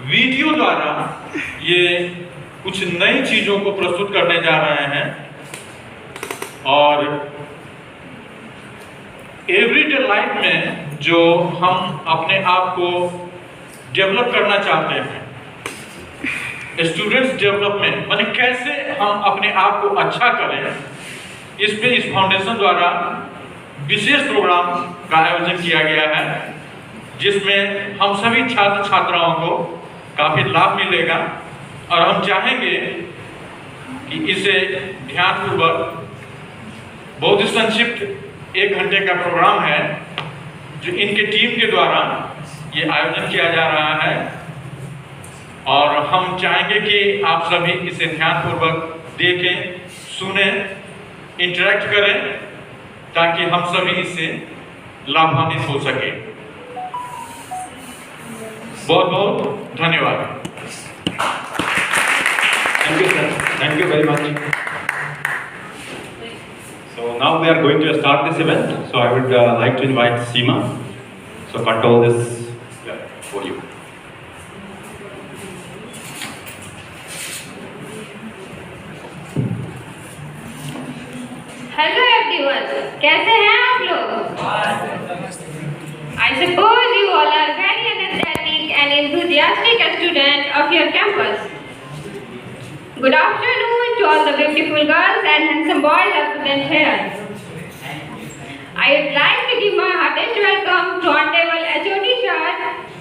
Video द्वारा ये कुछ नई चीज़ों को प्रस्तुत करने जा रहे हैं और एवरीडे लाइफ में जो हम अपने आप को डेवलप करना चाहते हैं, स्टूडेंट्स डेवलपमेंट माने कैसे हम अपने आप को अच्छा करें, इस पे इस फाउंडेशन द्वारा विशेष प्रोग्राम का आयोजन किया गया है, जिसमें हम सभी छात्र छात्राओं को काफ़ी लाभ मिलेगा और हम चाहेंगे कि इसे ध्यानपूर्वक, बहुत ही संक्षिप्त 1 घंटे का प्रोग्राम है जो इनके टीम के द्वारा ये आयोजन किया जा रहा है और हम चाहेंगे कि आप सभी इसे ध्यानपूर्वक देखें, सुने, इंटरेक्ट करें ताकि हम सभी इससे लाभान्वित हो सके। बहुत बहुत धन्यवाद। Thank you, sir. Thank you very much. So now we are going to start this event. So I would like to invite Seema. So control this for you. Hello everyone. कैसे हैं आप लोग? I suppose you all are very energetic and enthusiastic students of your campus. Good afternoon to all the beautiful girls and handsome boys are present here. I would like to give my heartiest welcome to Honorable HOD Sir,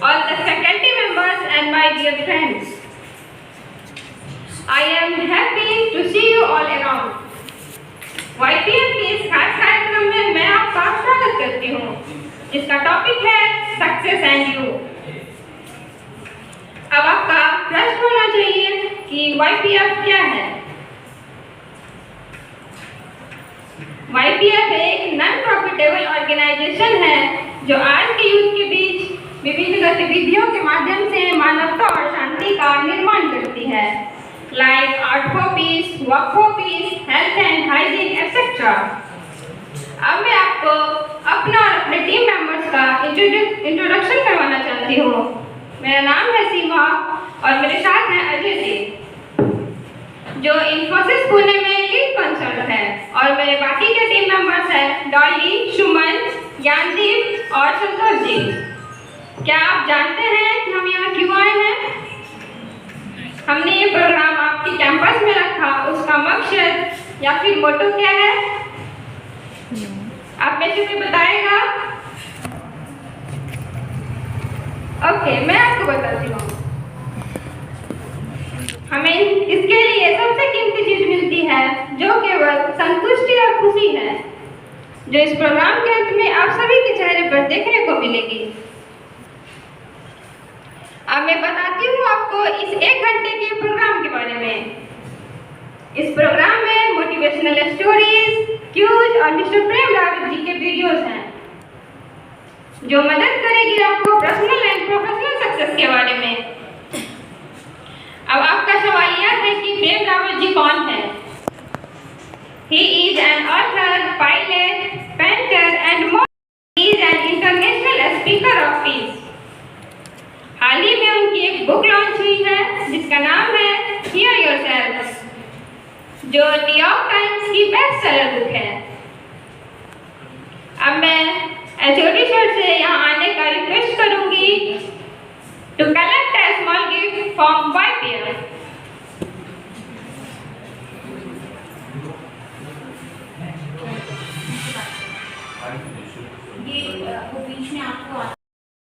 all the faculty members and my dear friends. I am happy to see you all around. YPM के इस खास कार्यक्रम में मैं आपका स्वागत करती हूँ, जिसका टॉपिक है सक्सेस एंड यू। अब आपका प्रश्न होना चाहिए कि YPF क्या है? YPF एक नॉन प्रॉफिटेबल ऑर्गेनाइजेशन है जो आज के यूथ के बीच विभिन्न गतिविधियों के माध्यम से मानवता और शांति का निर्माण करती है, like art for piece, work for piece, health and hygiene etcetera. अब मैं आपको अपना और अपने टीम मेंबर्स का इंट्रोडक्शन करवाना चाहती हूँ। मेरा नाम है सीमा और मेरे साथ हैं अजय जी, जो इन्फोसिस पुणे में लीड कंसल्टेंट है, और मेरे बाकी के टीम मेंबर्स हैं डॉली, सुमन, ज्ञानदीप और संतोष जी। क्या आप जानते हैं कि हम यहाँ क्यों आए हैं? हमने ये प्रोग्राम आपके कैंपस में रखा, उसका मकसद या फिर मोटो क्या है? आप में से कोई बताएगा? ओके, मैं आपको बताती हूँ। हमें इसके लिए सबसे कीमती चीज मिलती है जो केवल संतुष्टि और खुशी है, जो इस प्रोग्राम के अंत में आप सभी के चेहरे पर देखने को मिलेगी। अब मैं बताती हूँ आपको इस 1 घंटे के प्रोग्राम के बारे में। इस प्रोग्राम में मोटिवेशनल स्टोरीज, क्यूज और मिस्टर प्रेम रावत जी के वीडियोस हैं, जो मदद करेगी आपको पर्सनल एंड प्रोफेशनल सक्सेस के बारे में। अब आपका सवाल यह है कि प्रेम रावत जी कौन है? He is an author, pilot, painter and more. He is an international speaker of peace. हाल ही में उनकी एक बुक लॉन्च हुई है जिसका नाम है Hear Yourself, जो न्यूयॉर्क टाइम्स की बेस्ट सेलर बुक है। अब मैं HOD सर से यहाँ आने का रिक्वेस्ट करूंगी to collect a small gift from YPF. ये वो बीच में आपको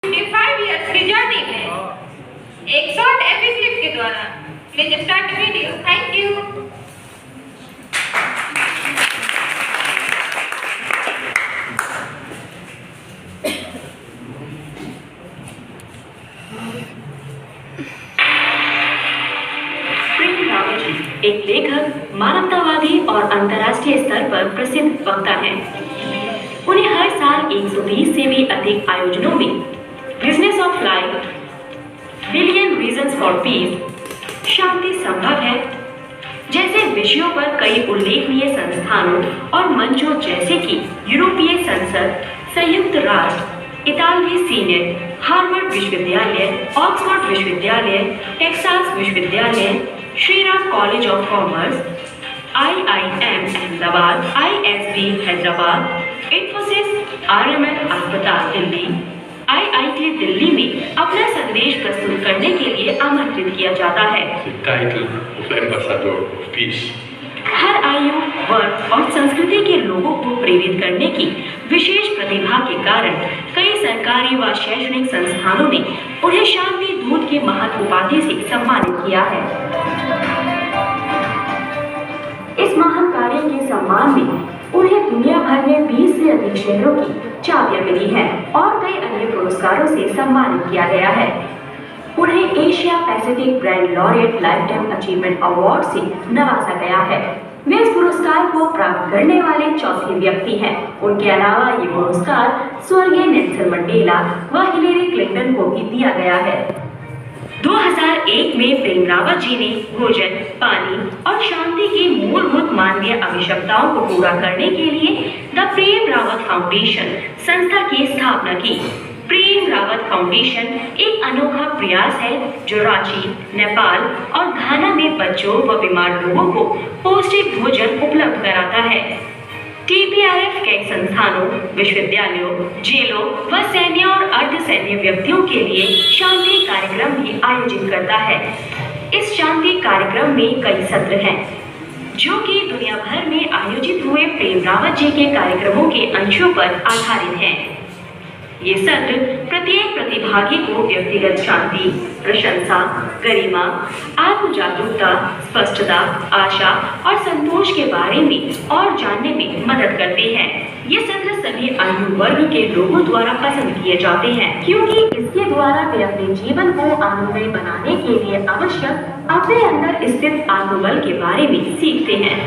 55 years की जर्नी में एक शॉर्ट एपी क्लिप के द्वारा please start video. Thank you. एक लेखक, मानवतावादी और अंतर्राष्ट्रीय स्तर पर प्रसिद्ध वक्ता हैं। उन्हें हर साल 120 से भी अधिक आयोजनों में business of life, billion reasons for peace, शांति संभव है जैसे विषयों पर कई उल्लेखनीय संस्थानों और मंचों जैसे कि यूरोपीय संसद, संयुक्त राष्ट्र, इतालवी सीनेट, हार्वर्ड विश्वविद्यालय, ऑक्सफोर्ड विश्वविद्यालय, टेक्सास विश्वविद्यालय, Shriram college of commerce, IIM Ahmedabad, ISB Hyderabad, Infosys, RML अस्पताल दिल्ली, IIT दिल्ली में अपना संदेश प्रस्तुत करने के लिए आमंत्रित किया जाता है। The title of Ambassador of Peace. हर आयु, वर्ग और संस्कृति के लोगों को प्रेरित करने की विशेष प्रतिभा के कारण कई सरकारी व शैक्षणिक संस्थानों ने उन्हें शांति दूत के महत्व उपाधि से सम्मानित किया है। इस महान कार्य के सम्मान में उन्हें दुनिया भर में 20 से अधिक शहरों की चाबियां मिली हैं और कई अन्य पुरस्कारों से सम्मानित किया गया है। उन्हें Asia Pacific brand laureate life time achievement award से नवाजा गया है। वे इस पुरस्कार को प्राप्त करने वाले चौथे व्यक्ति हैं। उनके अलावा ये पुरस्कार स्वर्गीय नेल्सन मंडेला व हिलेरी क्लिंटन को भी दिया गया है। 2001 में प्रेम रावत जी ने भोजन, पानी और शांति की मूलभूत मानवीय आवश्यकताओं को पूरा करने के लिए द प्रेम रावत फाउंडेशन संस्था की स्थापना की। प्रेम रावत फाउंडेशन एक अनोखा प्रयास है जो रांची, नेपाल और घाना में बच्चों व बीमार लोगों को पौष्टिक भोजन उपलब्ध कराता है। TPRF कई संस्थानों, विश्वविद्यालयों, जेलों व सैन्य और अर्धसैन्य व्यक्तियों के लिए शांति कार्यक्रम भी आयोजित करता है। इस शांति कार्यक्रम में कई सत्र हैं जो कि दुनिया भर में आयोजित हुए प्रेम रावत जी के कार्यक्रमों के अंशों पर आधारित हैं। ये सत्र प्रत्येक प्रतिभागी को व्यक्तिगत शांति, प्रशंसा, गरिमा, आत्म जागरूकता, स्पष्टता, आशा और संतोष के बारे में और जानने में मदद करते हैं। ये सत्र सभी आयु वर्ग के लोगों द्वारा पसंद किए जाते हैं क्योंकि इसके द्वारा वे अपने जीवन को आनंदमय बनाने के लिए आवश्यक अपने अंदर स्थित आत्मबल के बारे में सीखते हैं।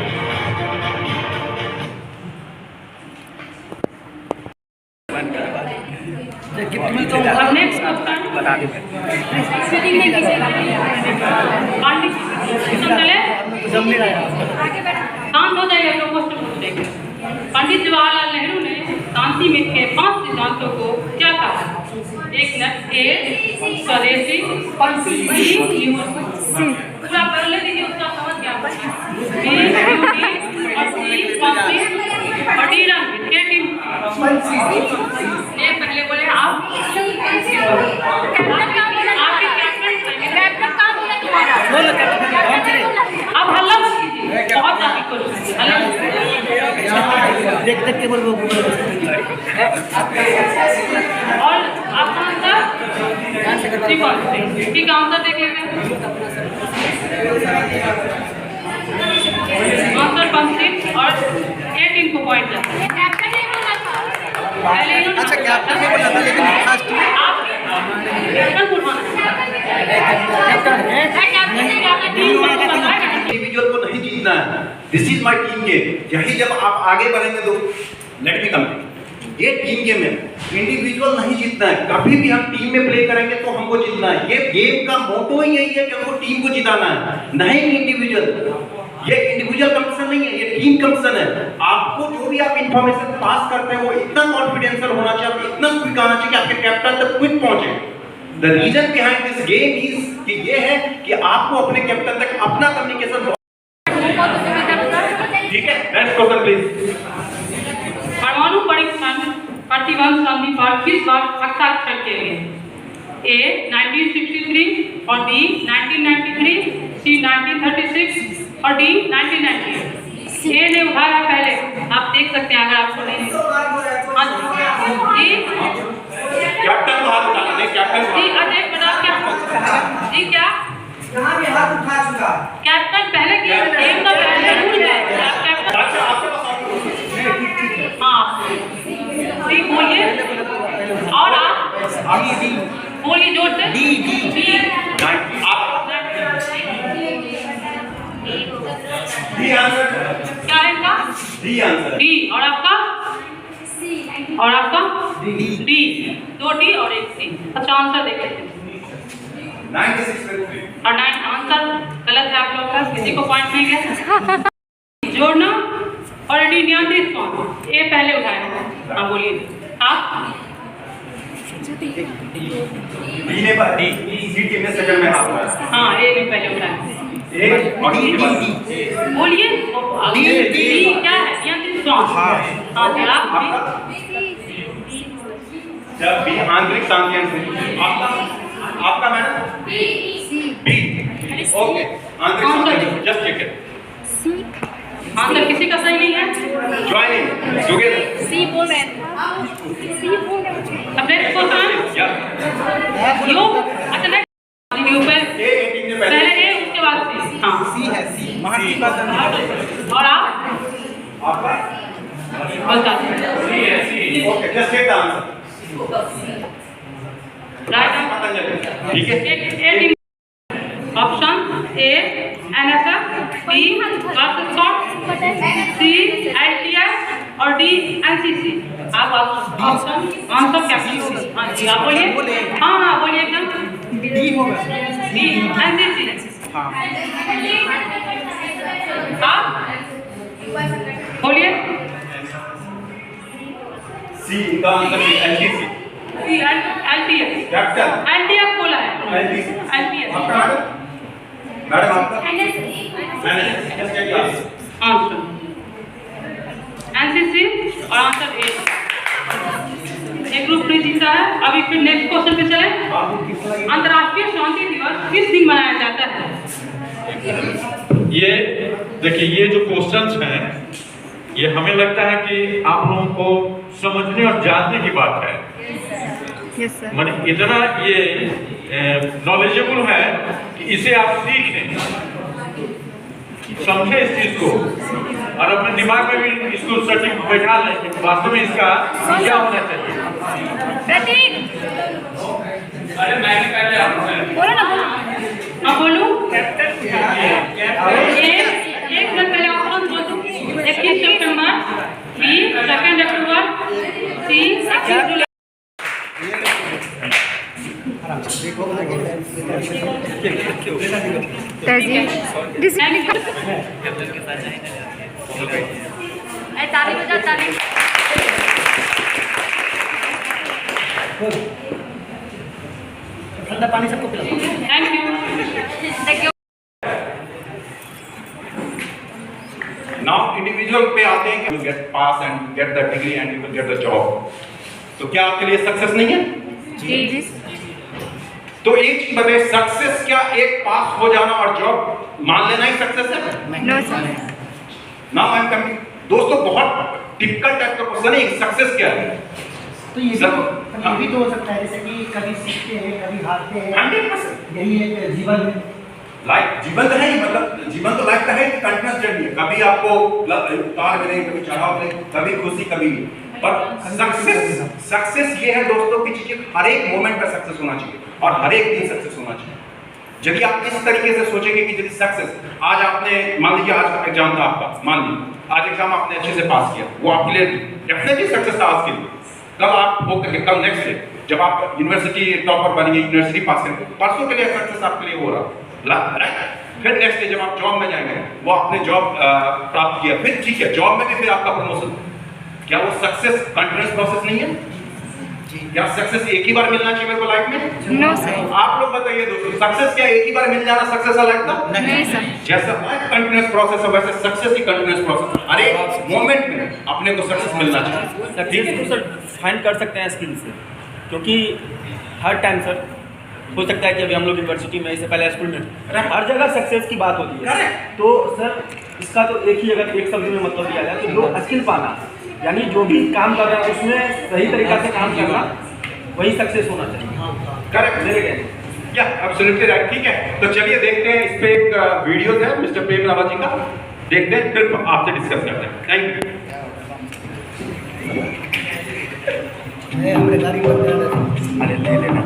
शांत हो जाइए, लोग क्वेश्चन पूछेंगे। पंडित जवाहरलाल नेहरू ने शांति में के 5 सिद्धांतों को क्या कहा? एक स्वदेशी, पूरा पढ़ लीजिए, उसका समझ क्या ये पहले बोले आप अब हल्ला मत कीजिए, बहुत ज्यादा कोशिश देख के बोल और आपका आंसर ठीक है, आंसर देख लेते हैं। आंसर 15 और 18 को पॉइंट जाता है। अच्छा कैप्टन ने बोला था लेकिन फर्स्ट इंडिविजुअल को नहीं जीतना है। This is my team game. यही जब आप आगे बढ़ेंगे तो लेट मी कंप्लीट। ये टीम गेम है, इंडिविजुअल नहीं जीतना है। कभी भी हम टीम में प्ले करेंगे तो हमको जीतना है। ये गेम का मोटो ही यही है कि हमको टीम को जिताना है, नहीं इंडिविजुअल। ये इंडिविजुअल कंपटीशन नहीं है, ये टीम कंपटीशन है। आपको जो भी आप इंफॉर्मेशन पास करते हैं वो इतना कॉन्फिडेंशियल होना चाहिए, आप इतना क्विक आना चाहिए कि आपके कैप्टन तक क्विक पहुंचे। The reason behind this game is कि ये है कि आपको अपने कैप्टन तक अपना कम्युनिकेशन। ठीक है, नेक्स्ट क्वेश्चन प्लीज। परमाणु परीक्षण प्रतिबंध संधि पर किस वर्ष हस्ताक्षर किए गए? A 1963 और B 1993, C 1936 और D 1990। ए ने उठाया पहले, आप देख सकते हैं अगर आपको नहीं। जी कैप्टन को हाथ उठाना नहीं, कैप्टन को जी अजय प्रताप क्या जी क्या यहाँ भी हाथ उठा चुका। कैप्टन पहले गेम का पहले रूल है कैप्टन। अच्छा, आपके पास हाँ जी बोलिए, और आप बोलिए जोर से। डी आप डी आंसर क्या है इनका? D answer. डी। और आपका? और आपका? डी। 2 डी और 1 सी। अच्छा आंसर देख लेते हैं। 96 और 9 आंसर गलत है आप लोग का, किसी को पॉइंट नहीं गया। जोड़ना ऑलरेडी नियंत्रित कौन? ए पहले उठाया। हाँ बोलिए आप। डी ने पर डी सी टीम ने सेकंड में हाथ मारा। हाँ ए ने पहले उठाया। ए और डी बोलिए डी क्या है? यंत्र कौन? हाँ जी आप जब भी आंतरिक सांख्यन से आपका मैडम बी ओके आंतरिक सांख्यन जस्ट चेक इट। आंसर किसी का सही नहीं है। ज्वाइनिंग टुगेदर सी बोल रहे हैं। सी बोल रहे हैं। अब नेक्स्ट क्वेश्चन या यू अच्छा नेक्स्ट यू पे ए टीम ने पहले पहले ए उसके बाद सी। हाँ सी है सी महात्मा और आप आपका बता okay just check the answer right Patanjali ठीक है। A option A NSS B card C LTS और डी एनसीसी। आप ऑप्शन आंसर क्या? हाँ जी आप बोलिए। हाँ हाँ बोलिए एकदम। डी होगा डी एनसीसी। हाँ आप बोलिए। सी का आंसर है LTC C LTS capital LTS बोला है। एलटीसी एलटीएस आपका मैडम आपका मैंने just check the answer answer NCC और आंसर ए। एक ग्रुप नहीं जीता है। अभी फिर नेक्स्ट क्वेश्चन पे चले। अंतर्राष्ट्रीय शांति दिवस किस दिन मनाया जाता है? ये देखिए, ये जो क्वेश्चंस हैं ये हमें लगता है कि आप लोगों को समझने और जानने की बात है। माने इतना ये नॉलेजेबल है कि इसे आप सीख लें, समझे इस चीज को और अपने दिमाग में भी इसको सटीक बैठा लें कि वास्तव में इसका क्या होना चाहिए। अरे मैंने पहले बोलो ना बोलो। हाँ बोलूं। एक दिन पहले ऑप्शन बोल दूं। 21 सितंबर, बी 2 अक्टूबर, सी 21 जुलाई। ताली बजा ताली। ठंडा पानी सबको पिलाओ। Thank you. नाउ इंडिविजुअल पे आते हैं कि get pass and get the degree and you will get the job. तो क्या आपके लिए सक्सेस नहीं है? जी। तो एक चीज बताइए, सक्सेस क्या एक पास हो जाना और जॉब मान लेना ही सक्सेस है? No sir. Now I am coming दोस्तों, बहुत टिपिकल टाइप का क्वेश्चन है, सक्सेस क्या है? तो ये भी तो हो सकता है, जैसे कि कभी सीखते हैं कभी हारते हैं। 100% यही है जीवन में। लाइफ जीवन तो है ही, मतलब जीवन तो लाइफ का है, कंटिन्यूअस जर्नी है। कभी आपको उतार मिले, कभी चढ़ाव मिले, कभी खुशी कभी भी। पर सक्सेस ये है दोस्तों कि चीजें हर एक मोमेंट पे सक्सेस होना चाहिए और हर एक दिन सक्सेस होना चाहिए। यदि आप इस तरीके से सोचेंगे कि यदि सक्सेस आज आपने मान लीजिए आज का एग्जाम था आपका, मान लीजिए आज एग्जाम आपने अच्छे से पास किया, वो आपके लिए डेफिनेटली सक्सेस था आज के लिए। कल आप हो करके कल नेक्स्ट डे जब आप यूनिवर्सिटी टॉपर बनेंगे, यूनिवर्सिटी पास करेंगे, परसों के लिए सक्सेस आपके लिए हो रहा राइट। फिर नेक्स्ट डे जब आप जॉब में जाएंगे, वो आपने जॉब प्राप्त किया, फिर ठीक है जॉब में भी फिर आपका प्रमोशन। क्या वो सक्सेस कंटिन्यूअस प्रोसेस नहीं है? क्या सक्सेस एक ही बार मिलना चाहिए मेरे को लाइफ में? No sir. आप लोग बताइए दोस्तों, सक्सेस क्या एक ही बार मिल जाना सक्सेस है लाइफ का? नहीं सर। जैसा लाइफ कंटिन्यूअस प्रोसेस है वैसे सक्सेस ही कंटिन्यूअस प्रोसेस। हर एक मोमेंट में अपने को सक्सेस मिलना चाहिए। सक्सेस तो सर फाइंड कर सकते हैं स्किल से, क्योंकि हर टाइम सर हो सकता है कि अभी हम लोग यूनिवर्सिटी में, इससे पहले स्कूल में, हर जगह सक्सेस की बात होती है। तो सर इसका तो एक ही अगर एक शब्द में मतलब दिया जाए तो जो स्किल पाना, यानी जो भी काम कर रहा है उसमें सही तरीका से काम करना, वही सक्सेस होना चाहिए। करेक्ट या एब्सोल्युटली राइट। ठीक है, तो चलिए देखते हैं, इस पे एक वीडियो है मिस्टर प्रेम रावत जी का, देखते हैं फिर आपसे डिस्कस करते हैं। Thank you. हमारे गाड़ी में अरे ले लेना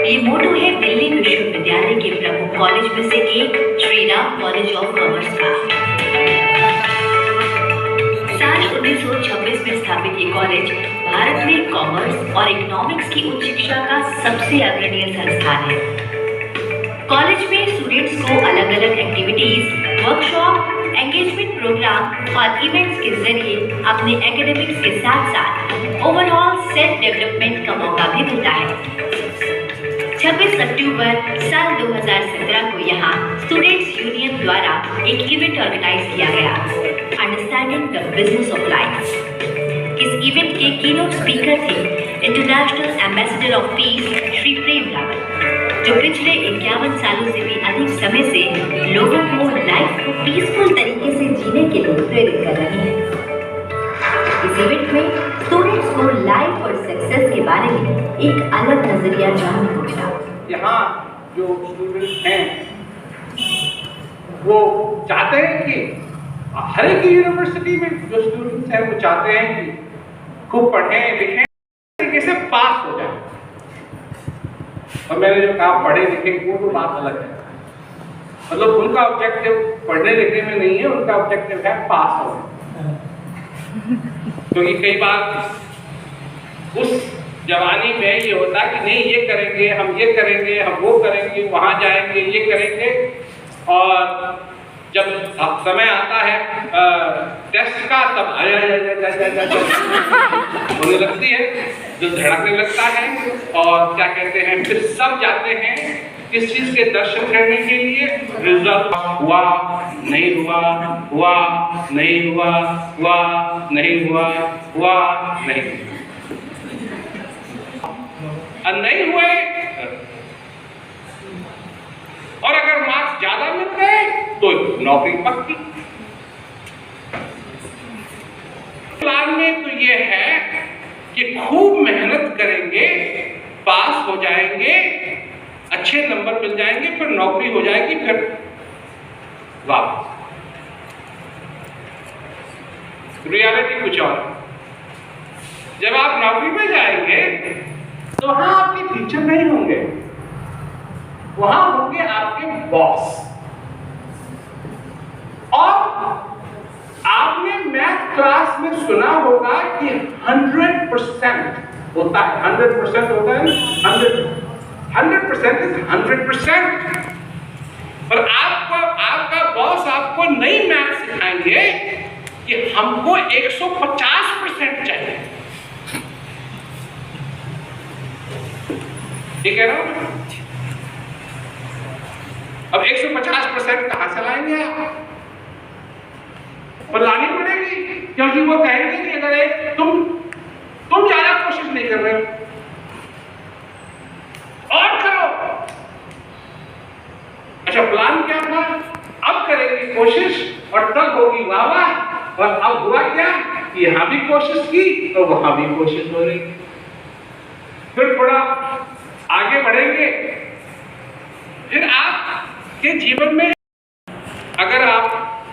ये मोटो है दिल्ली विश्वविद्यालय के प्रमुख कॉलेज में से एक, Shri Ram college of commerce का। 1926 में स्थापित ये कॉलेज भारत में कॉमर्स और इकोनॉमिक्स की उच्च शिक्षा का सबसे अग्रणीय संस्थान है। कॉलेज में स्टूडेंट्स को अलग अलग एक्टिविटीज, वर्कशॉप, एंगेजमेंट प्रोग्राम और इवेंट्स के जरिए अपने एकेडमिक्स के साथ साथ ओवरऑल सेल्फ डेवलपमेंट का मौका भी मिलता है। 26 अक्टूबर साल 2017 को यहाँ स्टूडेंट्स यूनियन द्वारा एक इवेंट ऑर्गेनाइज किया गया, understanding the business of life. इस इवेंट के कीनोट स्पीकर थे international ambassador of peace Shri Prem Rawal, जो पिछले 51 सालों से भी अधिक समय से लोगों को लाइफ को पीसफुल तरीके से जीने के लिए प्रेरित कर रहे हैं। इस इवेंट में स्टूडेंट्स को लाइफ और सक्सेस के बारे में एक अलग नजरिया जानने को मिला। यहाँ जो स्टूडेंट्स हैं वो चाहते हैं कि हर एक यूनिवर्सिटी में जो स्टूडेंट्स हैं वो चाहते हैं कि खूब पढ़ें लिखें, तरीके से पास हो जाए। और मैंने जो कहा पढ़े लिखे, वो तो बात अलग है। मतलब उनका ऑब्जेक्टिव पढ़ने लिखने में नहीं है, उनका ऑब्जेक्टिव है पास होना। क्योंकि कई बार उस जवानी में ये होता है कि नहीं ये करेंगे, हम ये करेंगे, हम वो करेंगे, वहाँ जाएंगे, ये करेंगे, और जब समय आता है टेस्ट का तब होने लगती है, जो धड़कने लगता है, और क्या कहते हैं, फिर सब जाते हैं किस चीज के दर्शन करने के लिए। रिजल्ट हुआ नहीं हुआ, हुआ नहीं हुआ, हुआ नहीं हुआ, हुआ नहीं हुआ, नहीं हुए। और अगर मार्क्स ज्यादा मिल गए तो नौकरी पक्की। प्लान में तो ये है कि खूब मेहनत करेंगे, पास हो जाएंगे, अच्छे नंबर मिल जाएंगे, फिर नौकरी हो जाएगी, फिर वापस। रियलिटी कुछ और। जब आप नौकरी में जाएंगे तो वहां आपके टीचर नहीं होंगे, वहां होंगे आपके बॉस। और आपने मैथ क्लास में सुना होगा कि 100% होता है, 100% होता है, 100% इज 100%। पर आपका बॉस आपको नई मैथ सिखाएंगे कि हमको 150% चाहिए। ठीक है ना? अब 150% कहां से लाएंगे आप? पर लानी पड़ेगी, क्योंकि वो कहेंगे कि अगर तुम ज्यादा कोशिश नहीं कर रहे और करो। अच्छा, प्लान क्या था? अब करेंगे कोशिश और तब होगी वाह वाह। और अब हुआ क्या कि यहां भी कोशिश की और वहां भी कोशिश हो रही। फिर थोड़ा आगे बढ़ेंगे, फिर आपके जीवन में अगर आप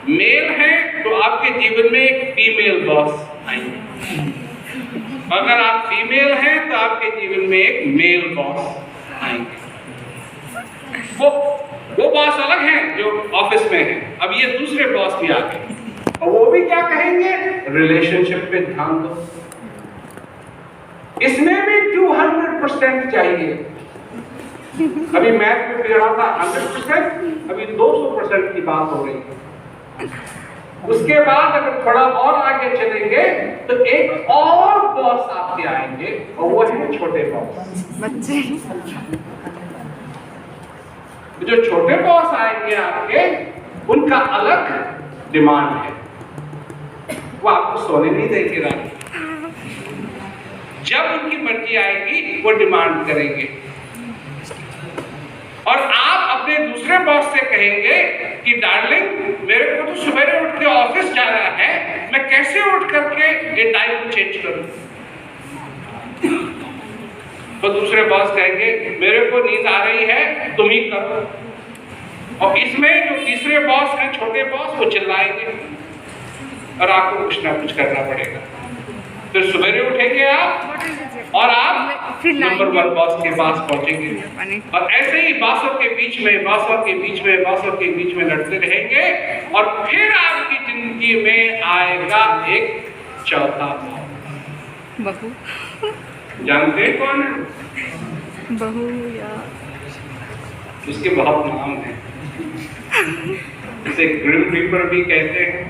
मेल हैं तो आपके जीवन में एक फीमेल बॉस आएंगे, अगर आप फीमेल हैं तो आपके जीवन में एक मेल बॉस आएंगे। वो बॉस अलग हैं जो ऑफिस में हैं, अब ये दूसरे बॉस भी आ गए, और वो भी क्या कहेंगे? रिलेशनशिप पे ध्यान दो, इसमें भी 200% चाहिए। अभी मैथ में पढ़ा था 100%, अभी 200% की बात हो रही है। उसके बाद अगर थोड़ा और आगे चलेंगे तो एक और बॉस आपके आएंगे, और वो है छोटे बॉस बच्चे। जो छोटे बॉस आएंगे आपके, उनका अलग डिमांड है, वो आपको सोने नहीं देंगे रात। जब उनकी मर्जी आएगी वो डिमांड करेंगे, और आप अपने दूसरे बॉस से कहेंगे कि डार्लिंग मेरे को तो सुबह उठ के ऑफिस जाना है, मैं कैसे उठ करके ये टाइम को चेंज करूं? तो दूसरे बॉस कहेंगे मेरे को नींद आ रही है, तुम ही करो। और इसमें जो तीसरे बॉस हैं, छोटे बॉस, वो चिल्लाएंगे और आपको कुछ ना कुछ करना पड़ेगा। फिर सवेरे उठेंगे आप और आप नंबर 1 बॉस के पास पहुंचेंगे, और ऐसे ही बॉसों के बीच में लड़ते रहेंगे, और फिर आपकी जिंदगी में आएगा एक चौथा भाव बहू जानते हैं कौन है? बहू या उसके बहुत नाम हैं। उसे ग्रिम रीपर भी कहते हैं,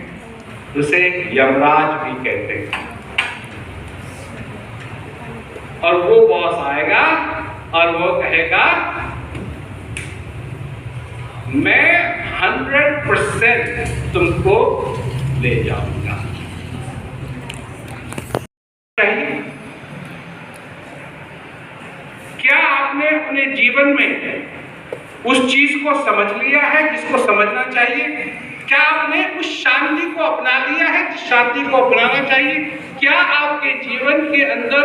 उसे यमराज भी कहते हैं। और वो बॉस आएगा और वो कहेगा मैं 100% तुमको ले जाऊंगा। क्या आपने अपने जीवन में उस चीज को समझ लिया है जिसको समझना चाहिए? क्या आपने उस शांति को अपना लिया है जिस शांति को अपनाना चाहिए? क्या आपके जीवन के अंदर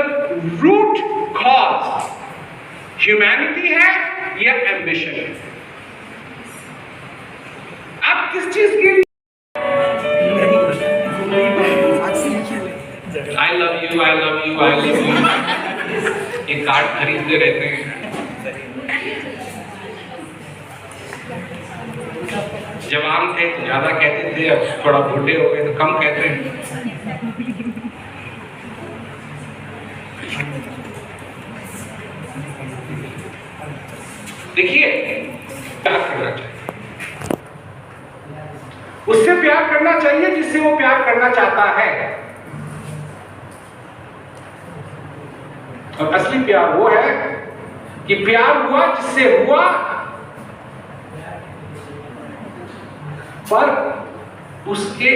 रूट कॉज ह्यूमैनिटी है या एम्बिशन है? आप किस चीज के लिए? I love you, I love you, I love you एक कार्ड खरीदते रहते हैं। जवान थे तो ज्यादा कहते थे, अब थोड़ा बूढ़े हो गए तो कम कहते हैं। देखिए, प्यार करना चाहिए, उससे प्यार करना चाहिए जिससे वो प्यार करना चाहता है। और असली प्यार वो है कि प्यार हुआ जिससे हुआ, पर उसके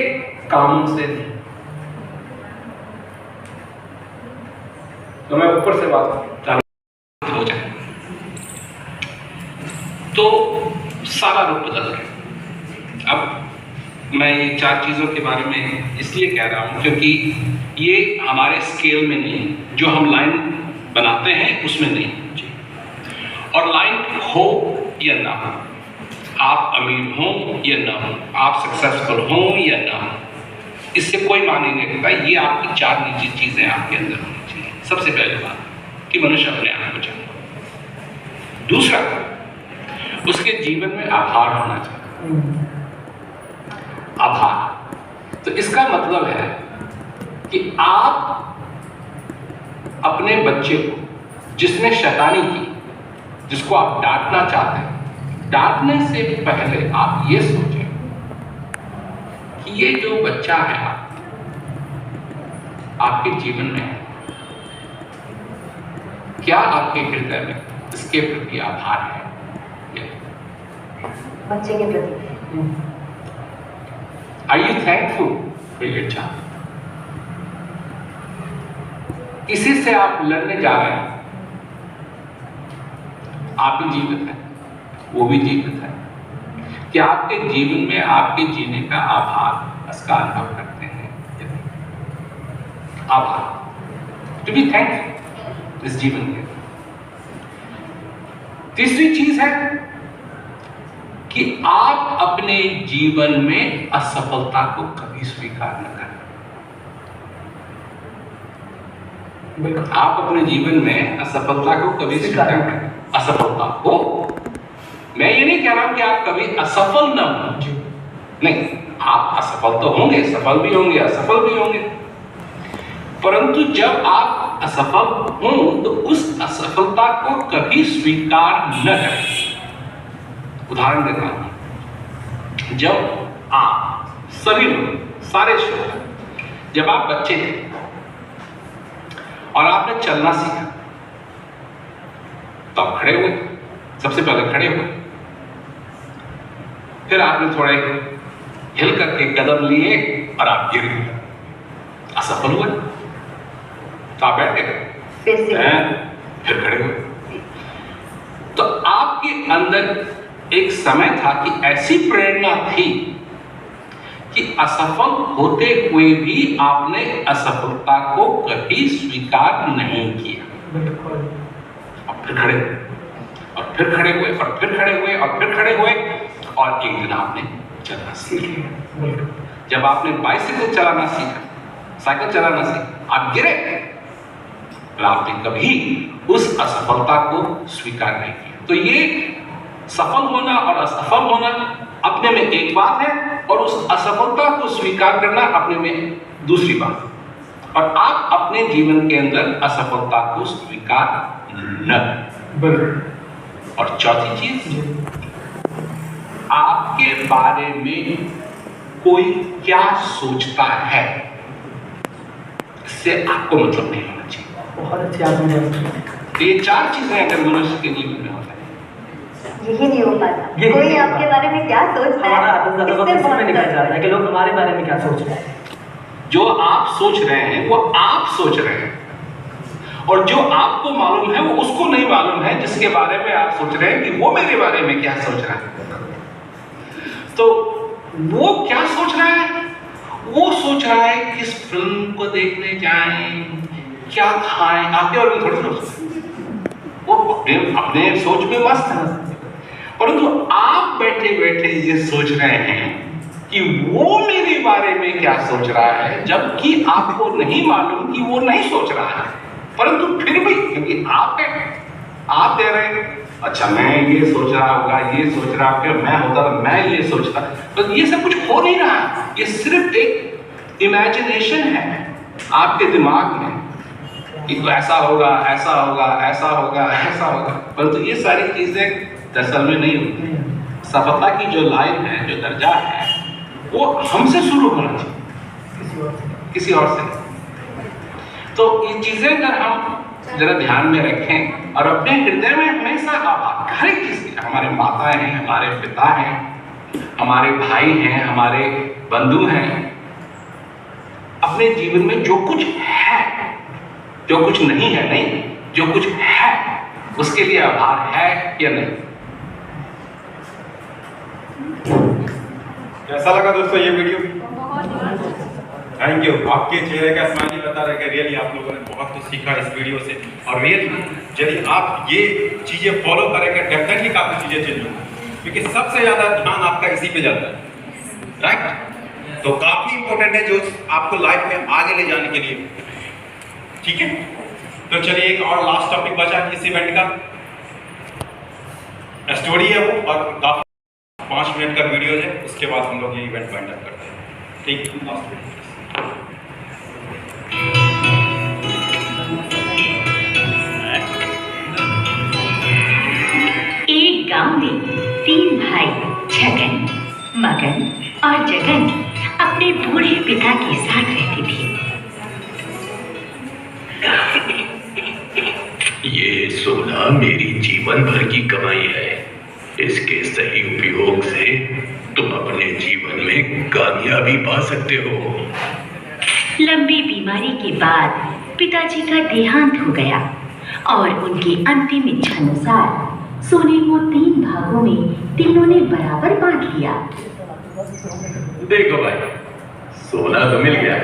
काम से नहीं। तो मैं ऊपर से बात चालू हो जाए तो सारा रूप बदल गया। अब मैं ये 4 चीजों के बारे में इसलिए कह रहा हूं क्योंकि ये हमारे स्केल में नहीं, जो हम लाइन बनाते हैं उसमें नहीं। और लाइन हो या ना हो, आप अमीर हो या ना हो, आप सक्सेसफुल हो या ना हो, इससे कोई माने नहीं रखता। ये आपकी 4 निजी चीजें आपके अंदर होनी चाहिए। सबसे पहले बात कि मनुष्य अपने आप को जाने। दूसरा, उसके जीवन में आभार होना चाहिए। आभार तो इसका मतलब है कि आप अपने बच्चे को जिसने शैतानी की, जिसको आप डांटना चाहते हैं, डांटने से पहले आप ये सोचें कि ये जो बच्चा है आपके जीवन में है, क्या आपके हृदय में इसके प्रति आभार है? बच्चे के प्रति Are you thankful for your child? किसी से आप लड़ने जा रहे हैं, आप भी जीवित हैं, वो भी जीवित है। कि आपके जीवन में आपके जीने का आभार उसका अनुभव करते हैं? आभार, टू बी थैंकफुल इस जीवन के। तीसरी चीज है कि आप अपने जीवन में असफलता को कभी स्वीकार न करें। आप अपने जीवन में असफलता को कभी स्वीकार न करें। असफलता हो, मैं ये नहीं कह रहा हूं कि आप कभी असफल न हो, नहीं, आप असफल तो होंगे, सफल भी होंगे, असफल भी होंगे, परंतु जब आप असफल हों तो उस असफलता को कभी स्वीकार न करें। उदाहरण देता हूं, जब आप सभी लोग, सारे श्रोता, जब आप बच्चे थे और आपने चलना सीखा तो आप खड़े हुए, सबसे पहले खड़े हुए, फिर आपने थोड़े हिल करके कदम लिए और आप गिर गए, असफल हुए, तो आप बैठ गए, फिर खड़े हुए। तो आपके अंदर एक समय था कि ऐसी प्रेरणा थी कि असफल होते हुए भी आपने असफलता को कभी स्वीकार नहीं किया। और फिर खड़े हुए, और फिर खड़े हुए, और फिर खड़े हुए, और फिर खड़े हुए, और एक दिन आपने चलना सीखा। जब आपने बाइसिकल चलाना सीखा, साइकिल चलाना सीखा, आप गिरे, और आपने कभी उस असफलता को स्वीकार नहीं किया। तो ये सफल होना और असफल होना अपने में एक बात है, और उस असफलता को स्वीकार करना अपने में दूसरी बात है। और आप अपने जीवन के अंदर असफलता को स्वीकार न करें। और चौथी चीज, आपके बारे में कोई क्या सोचता है इससे आपको मतलब नहीं होना चाहिए। बहुत अच्छी आपने ये 4 चीजें अगर मनुष्य के जीवन में होता है, यही नहीं हो पाता। कोई आपके बारे में क्या सोचता हमारा है आदत ज़्यादा वक्त इसी में निकल जाता है कि लोग हमारे बारे में क्या सोच रहे हैं। जो आप सोच रहे हैं वो आप सोच रहे हैं, और जो आपको मालूम है वो उसको नहीं मालूम है जिसके बारे में आप सोच रहे हैं कि वो मेरे बारे में क्या सोच रहा है। तो वो क्या सोच रहा है? वो सोच रहा है किस फिल्म को देखने जाएं, क्या खाएं, आपके बारे में थोड़ी सोच, वो अपने सोच में मस्त है। परंतु आप बैठे बैठे ये सोच रहे हैं कि वो मेरे बारे में क्या सोच रहा है, जबकि आपको नहीं मालूम कि वो नहीं सोच रहा है, परंतु फिर भी क्योंकि आप दे रहे हैं, अच्छा मैं ये सोच रहा होगा, ये सोच रहा होगा, मैं होता तो मैं ये सोचता, तो ये सब कुछ हो नहीं रहा। ये सिर्फ एक इमेजिनेशन है आपके दिमाग में कि तो ऐसा होगा, ऐसा होगा, ऐसा होगा, ऐसा होगा, परंतु ये सारी चीजें दरअसल में नहीं होती। सफलता की जो लाइन है, जो दर्जा है, वो हमसे शुरू होना चाहिए, किसी और से। तो ये चीजें अगर हम जरा ध्यान में रखें और अपने हृदय में हमेशा हर एक चीज, हमारे माताएं हैं, हमारे पिता हैं, हमारे भाई हैं, हमारे बंधु हैं, अपने जीवन में जो कुछ है, जो कुछ नहीं है, नहीं, जो कुछ है उसके लिए आभार है या नहीं। कैसा लगा दोस्तों ये वीडियो? Thank you. आपके चेहरे का स्माइली बता रहे कि रियली आप लोगों ने बहुत कुछ सीखा इस वीडियो से, और रियली यदि आप ये चीज़ें फॉलो करेंगे डेफिनेटली काफ़ी चीज़ें चेंज होंगी, क्योंकि सबसे ज़्यादा ध्यान आपका इसी पे जाता है, राइट? तो काफ़ी इंपॉर्टेंट है जो आपको लाइफ में आगे ले जाने के लिए, ठीक है? तो चलिए एक और लास्ट टॉपिक बचा इस इवेंट का, स्टोरी है वो, और काफ़ी 5 मिनट का वीडियो है, उसके बाद हम लोग ये इवेंट वाइंड अप करते हैं, ठीक? Last video. एक गांव में 3 भाई छगन, मगन और जगन अपने बूढ़े पिता के साथ रहते थे। ये सोना मेरी जीवन भर की कमाई है। इसके सही उपयोग से तुम अपने जीवन में कामयाबी पा सकते हो। लंबी बीमारी के बाद पिताजी का देहांत हो गया और उनकी अंतिम इच्छानुसार सोने को 3 भागों में तीनों ने बराबर बांट लिया। देखो भाई, सोना तो मिल गया,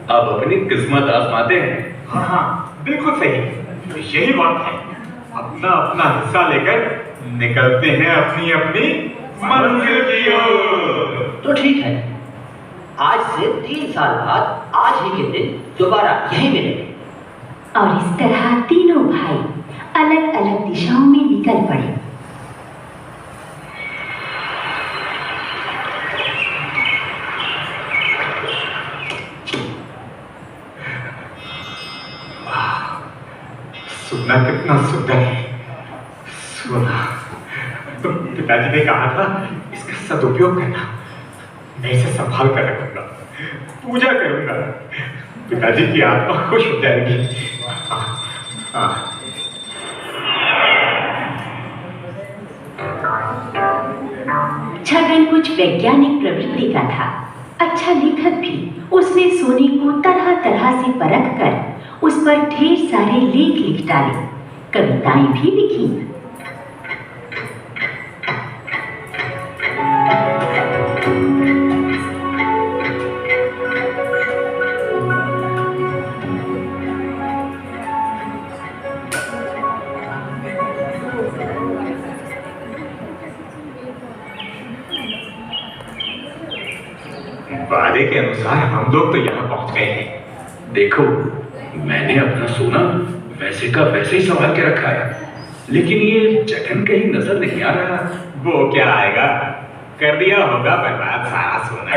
अब अपनी किस्मत आजमाते हैं। हाँ, बिल्कुल सही, तो यही बात है, अपना अपना हिस्सा लेकर निकलते हैं अपनी अपनी मंजिल की ओर। तो ठीक है, आज से 3 साल बाद आज ही के दिन दोबारा यही मिलेंगे। और इस तरह तीनों भाई अलग अलग दिशाओं में निकल पड़े। सोना कितना सुंदर है, सोना। तो पिताजी ने कहा था इसका सदुपयोग करना, मैं इसे संभाल कर रखूंगा, पूजा करूंगा, पिताजी की आत्मा खुश हो जाएगी। छगन कुछ वैज्ञानिक प्रवृत्ति का था, अच्छा लेखक भी। उसने सोने को तरह तरह से परख कर उस पर ढेर सारे लेख लिख डाले, कविताएं भी लिखी। वादे के अनुसार हम लोग तो यहाँ पहुंच गए हैं। देखो, मैंने अपना सोना वैसे का वैसे ही संभाल के रखा है, लेकिन ये जगन कहीं नजर नहीं आ रहा। वो क्या आएगा, कर दिया होगा बर्बाद सारा सोना।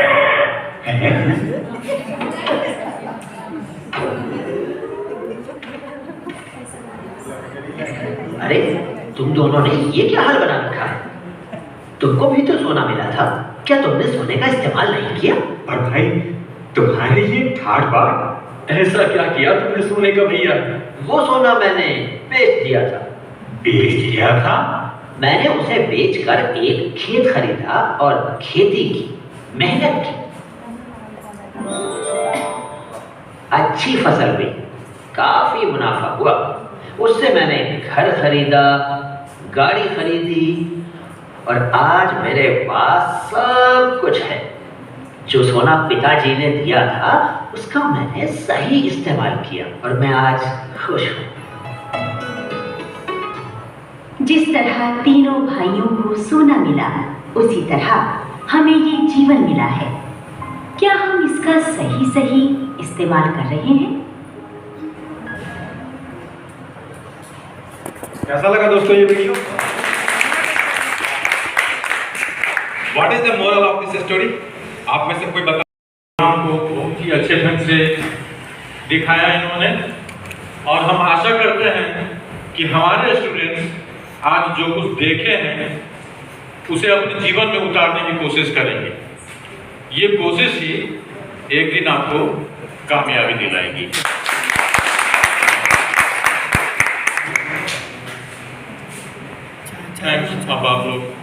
अरे तुम दोनों ने ये क्या हाल बना रखा है? तुमको भी तो सोना मिला था, क्या तुमने सोने का इस्तेमाल नहीं किया? और भाई तुम्हारे ये ठाठ बात, ऐसा क्या किया तुमने सोने का भैया? वो सोना मैंने बेच दिया था। बेच दिया था? मैंने उसे बेचकर एक खेत खरीदा और खेती की, मेहनत की, अच्छी फसल हुई, काफी मुनाफा हुआ। उससे मैंने घर खरीदा, गाड़ी खरीदी और आज मेरे पास सब कुछ है। जो सोना पिताजी ने दिया था उसका मैंने सही इस्तेमाल किया और मैं आज खुश हूँ। जिस तरह तीनों भाइयों को सोना मिला, उसी तरह हमें ये जीवन मिला है। क्या हम इसका सही इस्तेमाल कर रहे हैं? कैसा लगा दोस्तों ये video? What is the moral of this story? आप में से कोई बता। को बहुत ही अच्छे ढंग से दिखाया इन्होंने और हम आशा करते हैं कि हमारे स्टूडेंट्स आज जो कुछ देखे हैं उसे अपने जीवन में उतारने की कोशिश करेंगे। ये कोशिश ही एक दिन आपको कामयाबी दिलाएगी। थैंक्स अब आप लोग